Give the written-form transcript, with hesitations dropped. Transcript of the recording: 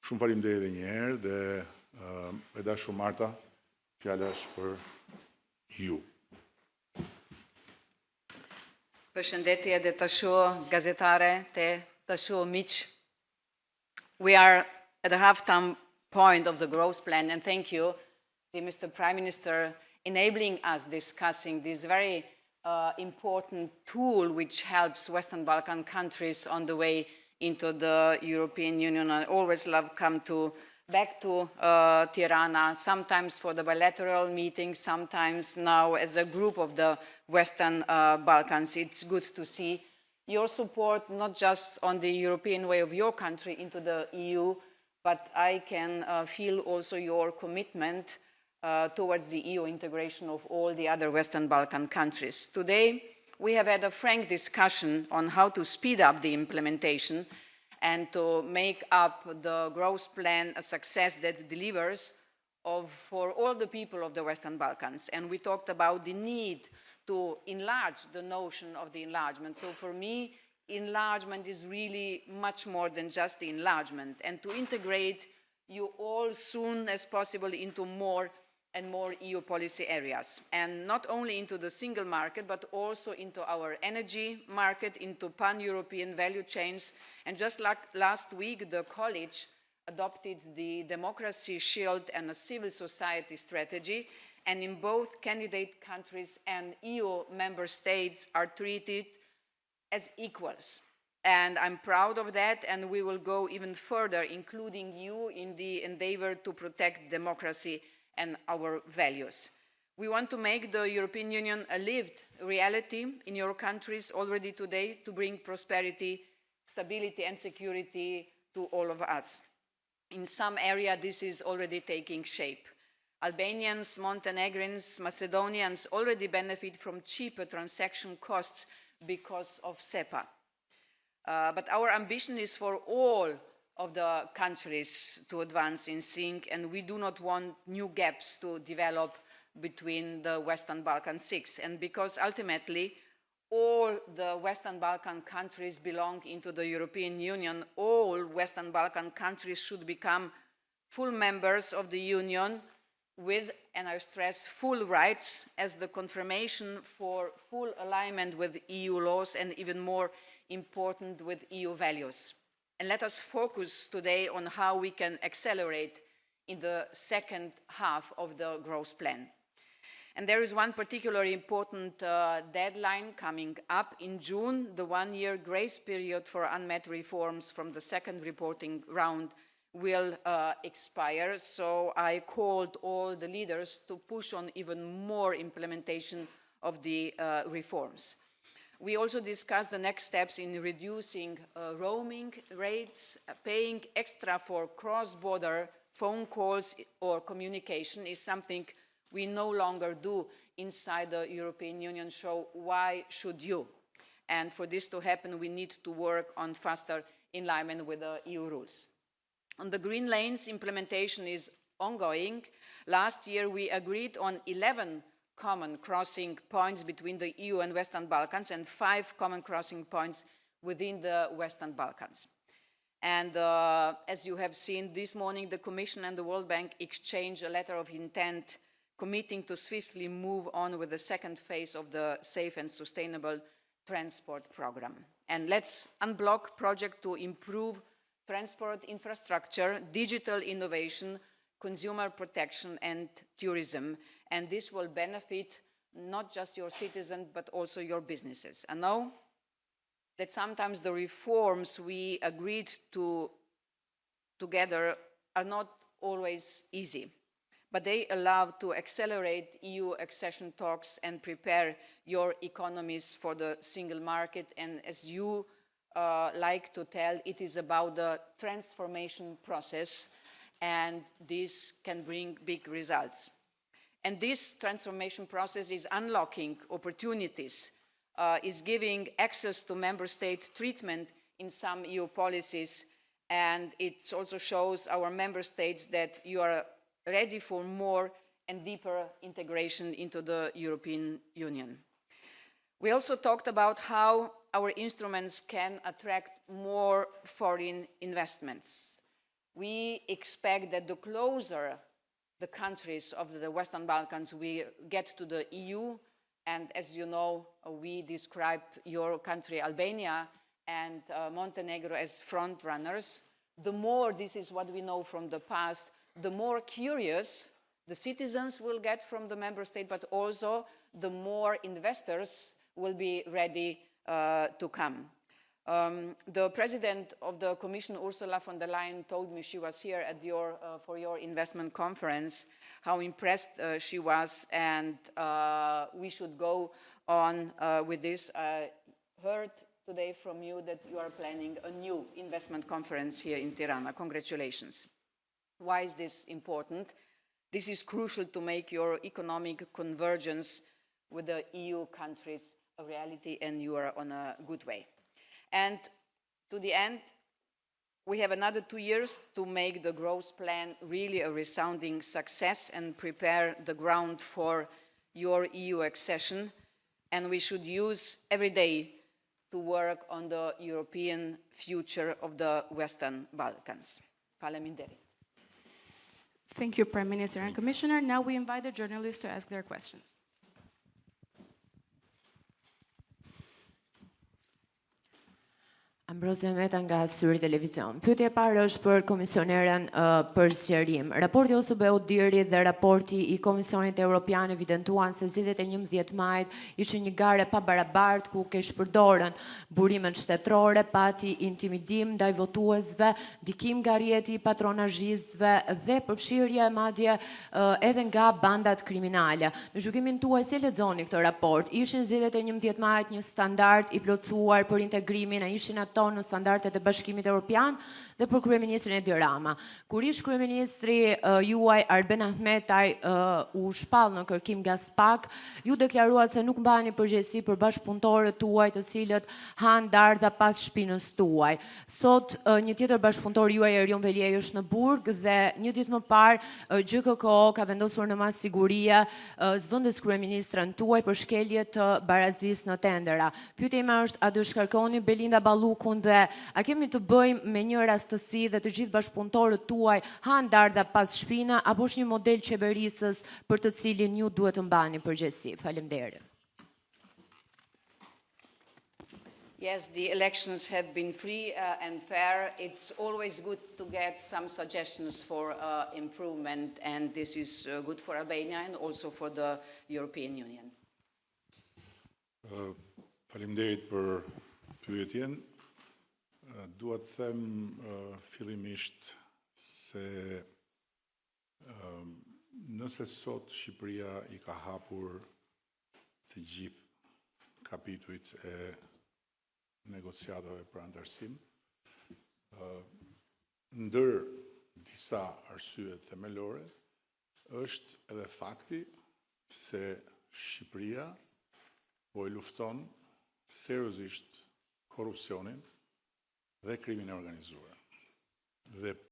Shumë faleminderit edhe një herë dhe e dashur Marta, fjala është për ju. Përshëndetje dhe të shoh gazetare të shoh miq. We are at the half-time point of the growth plan, and thank you, dear Mr. Prime Minister, enabling us discussing this very important tool which helps Western Balkan countries on the way into the European Union. I always love come back to Tirana, sometimes for the bilateral meetings, sometimes now as a group of the Western Balkans. It's good to see your support, not just on the European way of your country into the EU, but I can feel also your commitment towards the EU integration of all the other Western Balkan countries. Today, we have had a frank discussion on how to speed up the implementation and to make up the growth plan a success that delivers for all the people of the Western Balkans. And we talked about the need to enlarge the notion of the enlargement. So for me, enlargement is really much more than just the enlargement, and to integrate you all soon as possible into more and more EU policy areas, and not only into the single market, but also into our energy market, into pan-European value chains. And just like last week, the college adopted the Democracy Shield and a civil society strategy, and in both candidate countries and EU member states are treated as equals. And I'm proud of that, and we will go even further, including you, in the endeavor to protect democracy and our values. We want to make the European Union a lived reality in your countries already today, to bring prosperity, stability and security to all of us. In some area, this is already taking shape. Albanians, Montenegrins, Macedonians already benefit from cheaper transaction costs because of SEPA. But our ambition is for all of the countries to advance in sync, and we do not want new gaps to develop between the Western Balkan six. And because ultimately all the Western Balkan countries belong into the European Union, all Western Balkan countries should become full members of the Union with, and I stress, full rights as the confirmation for full alignment with EU laws, and even more important, with EU values. And let us focus today on how we can accelerate in the second half of the growth plan. And there is one particularly important deadline coming up in June. The one-year grace period for unmet reforms from the second reporting round will expire. So I called all the leaders to push on even more implementation of the reforms. We also discussed the next steps in reducing roaming rates. Paying extra for cross-border phone calls or communication is something we no longer do inside the European Union, so why should you? And for this to happen, we need to work on faster alignment with the EU rules. On the green lanes, implementation is ongoing. Last year, we agreed on 11 common crossing points between the EU and Western Balkans, and 5 common crossing points within the Western Balkans. And as you have seen this morning, the Commission and the World Bank exchanged a letter of intent committing to swiftly move on with the second phase of the Safe and Sustainable Transport Programme. And let's unblock projects to improve transport infrastructure, digital innovation, consumer protection and tourism. And this will benefit not just your citizens, but also your businesses. I know that sometimes the reforms we agreed to together are not always easy, but they allow to accelerate EU accession talks and prepare your economies for the single market. And as you like to tell, it is about the transformation process, and this can bring big results. And this transformation process is unlocking opportunities, is giving access to member state treatment in some EU policies, and it also shows our member states that you are ready for more and deeper integration into the European Union. We also talked about how our instruments can attract more foreign investments. we expect that the closer the countries of the Western Balkans we get to the EU, and as you know, we describe your country, Albania, and Montenegro as front runners, the more, this is what we know from the past, the more curious the citizens will get from the member state, but also the more investors will be ready to come. The president of the Commission, Ursula von der Leyen, told me she was here at for your investment conference, how impressed she was, and we should go on with this. I heard today from you that you are planning a new investment conference here in Tirana. Congratulations. Why is this important? This is crucial to make your economic convergence with the EU countries a reality, and you are on a good way. And to the end, we have another 2 years to make the growth plan really a resounding success and prepare the ground for your EU accession. And we should use every day to work on the European future of the Western Balkans. Faleminderit. Thank you, Prime Minister and Commissioner. Now we invite the journalists to ask their questions. Ambrosia Meta nga Syri Televizion. Pyetja e parë është për komisioneren për zgjerim. Raporti OSBE Diri dhe raporti i Komisionit Evropian evidentuan se zgjedhjet e 11 majit ishin një ngjarje pa barabartë ku keq përdorën burimet shtetërore, pati intimidim ndaj votuesve, ndikim nga rrjeti i patronazhistëve dhe përfshirje madje edhe nga bandat kriminale. Në gjykimin tuaj si lexoni këtë raport? Ishin zgjedhjet e 11 majit një standard i plotësuar për integrimin, a ishin ato në standardet e Bashkimit Evropian dhe për kryeministrin Edi Rama. Kur ish kryeministri juaj Arben Ahmetaj u shpall në kërkim nga SPAK, ju deklaruat se nuk mbani përgjegjësi për bashkëpunëtorët tuaj të cilët han dardha pas shpinës tuaj. Sot një tjetër bashkëpunëtor juaj Erion Veliej është në Burg dhe një ditë më parë GKKO ka vendosur në mas sigurie zvendës kryeministrën tuaj për shkelje të barazisë në tendera. Pyetja ime është, a do shkarkoni Belinda Ballukun dhe a kemi të bëjmë me një rastësi dhe të gjithë bashkëpunëtorët tuaj han dardha pas shpina, apo është një model qeverisës për të cilin ju duhet të mbani përgjegjësi? Faleminderit. Yes, the elections have been free and fair. It's always good to get some suggestions for improvement, and this is good for Albania and also for the European Union. Faleminderit për pyetjen. Dua të them fillimisht se nëse sot Shqipëria i ka hapur të gjithë kapitujt e negociatave për antarësim, ndër disa arsye themelore është edhe fakti se Shqipëria po e lufton seriozisht korrupsionin dhe krimin e organizuar. Dhe